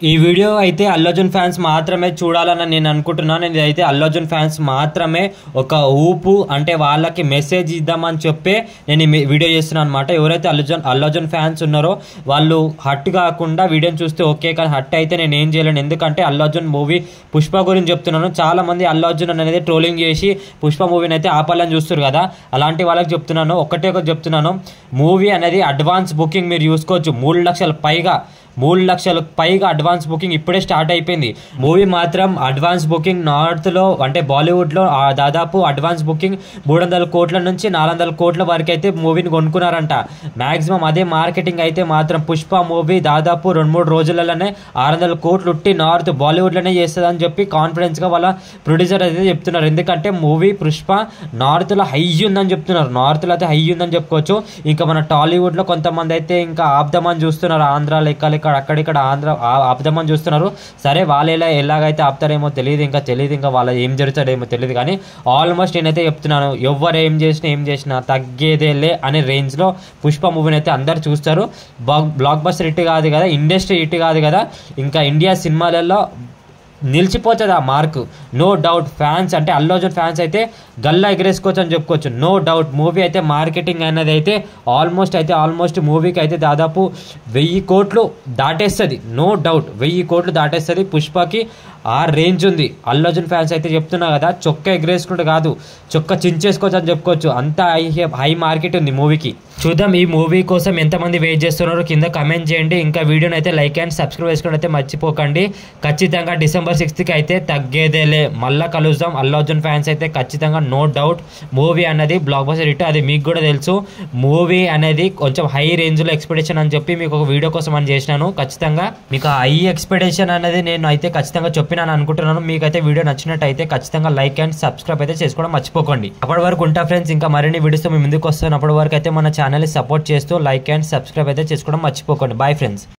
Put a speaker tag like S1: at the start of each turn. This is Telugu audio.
S1: ఈ వీడియో అయితే అల్లు అర్జున్ ఫ్యాన్స్ మాత్రమే చూడాలని నేను అనుకుంటున్నాను. ఇదైతే అల్లు అర్జున్ ఫ్యాన్స్ మాత్రమే ఒక ఊపు అంటే వాళ్ళకి మెసేజ్ ఇద్దామని చెప్పే నేను ఈ వీడియో చేస్తున్నాను అనమాట. ఎవరైతే అల్లు అర్జున్ ఫ్యాన్స్ ఉన్నారో వాళ్ళు హట్ కాకుండా వీడియోని చూస్తే ఓకే, కానీ హట్ అయితే నేను ఏం చేయలేను. ఎందుకంటే అల్లు అర్జున్ మూవీ పుష్ప గురించి చెప్తున్నాను. చాలా మంది అల్లు అర్జున్ అనేది ట్రోలింగ్ చేసి పుష్ప మూవీని అయితే ఆపాలని చూస్తారు కదా, అలాంటి వాళ్ళకి చెప్తున్నాను. ఒకటి చెప్తున్నాను, మూవీ అనేది అడ్వాన్స్ బుకింగ్ మీరు చూసుకోవచ్చు. 3 లక్షల పైగా అడ్వాన్స్ బుకింగ్ ఇప్పుడే స్టార్ట్ అయిపోయింది. మూవీ మాత్రం అడ్వాన్స్ బుకింగ్ నార్త్లో అంటే బాలీవుడ్లో దాదాపు అడ్వాన్స్ బుకింగ్ 300 కోట్ల నుంచి 400 కోట్ల వరకు అయితే మూవీని కొనుక్కున్నారంట. మ్యాక్సిమం అదే మార్కెటింగ్ అయితే మాత్రం పుష్ప మూవీ దాదాపు 2-3 రోజులలోనే 600 కోట్లు ఉట్టి నార్త్ బాలీవుడ్లోనే చేస్తుందని చెప్పి కాన్ఫిడెన్స్గా వాళ్ళ ప్రొడ్యూసర్ అయితే చెప్తున్నారు. ఎందుకంటే మూవీ పుష్ప నార్త్లో హై ఉందని చెప్తున్నారు. నార్త్లో అయితే హై ఉందని చెప్పుకోవచ్చు. ఇంకా మన టాలీవుడ్లో కొంతమంది అయితే ఇంకా ఆపుదామని చూస్తున్నారు. ఆంధ్ర లెక్క అక్కడిక్కడ ఆంధ్ర ఆపుదామని చూస్తున్నారు. సరే వాళ్ళు ఎలాగైతే ఆపుతారేమో తెలియదు, ఇంకా వాళ్ళ ఏం జరుగుతాడేమో తెలియదు. కానీ ఆల్మోస్ట్ నేనైతే చెప్తున్నాను, ఎవరు ఏం చేసినా తగ్గేదేలే అనే రేంజ్లో పుష్ప మూవీని అయితే అందరు చూస్తారు. బ్లాక్ బస్టర్ హిట్ కాదు కదా, ఇండస్ట్రీ హిట్ కాదు కదా, ఇంకా ఇండియా సినిమాలలో నిలిచిపోతుంది ఆ మార్కు. నో డౌట్ ఫ్యాన్స్ అంటే అల్లు అర్జున్ ఫ్యాన్స్ అయితే గల్లా ఎగరేసుకోవచ్చు అని చెప్పుకోవచ్చు. నో డౌట్ మూవీ అయితే మార్కెటింగ్ అనేది అయితే ఆల్మోస్ట్ మూవీకి అయితే దాదాపు 1000 కోట్లు దాటేస్తుంది. నో డౌట్ 1000 కోట్లు దాటేస్తుంది. పుష్పకి ఆ రేంజ్ ఉంది. అల్లు అర్జున్ ఫ్యాన్స్ అయితే చెప్తున్నా కదా, చొక్క ఎగరేసుకుంటే కాదు, చొక్క చించేసుకోవచ్చు అని చెప్పుకోవచ్చు. అంత హై మార్కెట్ ఉంది మూవీకి. చూద్దాం ఈ మూవీ కోసం ఎంతమంది వెయిట్ చేస్తున్నారో కింద కమెంట్ చేయండి. ఇంకా వీడియోని అయితే లైక్ అండ్ సబ్స్క్రైబ్ చేసుకోవడం అయితే మర్చిపోకండి. ఖచ్చితంగా December 6th అయితే తగ్గేదేలే. మళ్ళీ కలుద్దాం. అల్లు అర్జున్ ఫ్యాన్స్ అయితే ఖచ్చితంగా నో డౌట్ మూవీ అనేది బ్లాక్ బస్టర్ హిట్, అది మీకు కూడా తెలుసు. మూవీ అనేది కొంచెం హై రేంజ్లో ఎక్స్పెక్టేషన్ అని చెప్పి మీకు ఒక వీడియో కోసం అని చేసినాను. ఖచ్చితంగా మీకు హై ఎక్స్పెక్టేషన్ అనేది నేను అయితే ఖచ్చితంగా చెప్పినాను అనుకుంటున్నాను. మీకైతే వీడియో నచ్చినట్టయితే ఖచ్చితంగా లైక్ అండ్ సబ్స్క్రైబ్ అయితే చేసుకోవడం మర్చిపోకండి. అప్పటి వరకు ఉంటా ఫ్రెండ్స్. ఇంకా మరిన్ని వీడియోస్తో మీ ముందుకు వస్తాను. అప్పటి వరకు అయితే మన ఛానల్ని సపోర్ట్ చేస్తూ లైక్ అండ్ సబ్స్క్రైబ్ అయితే చేసుకోవడం మర్చిపోకండి. Bye friends.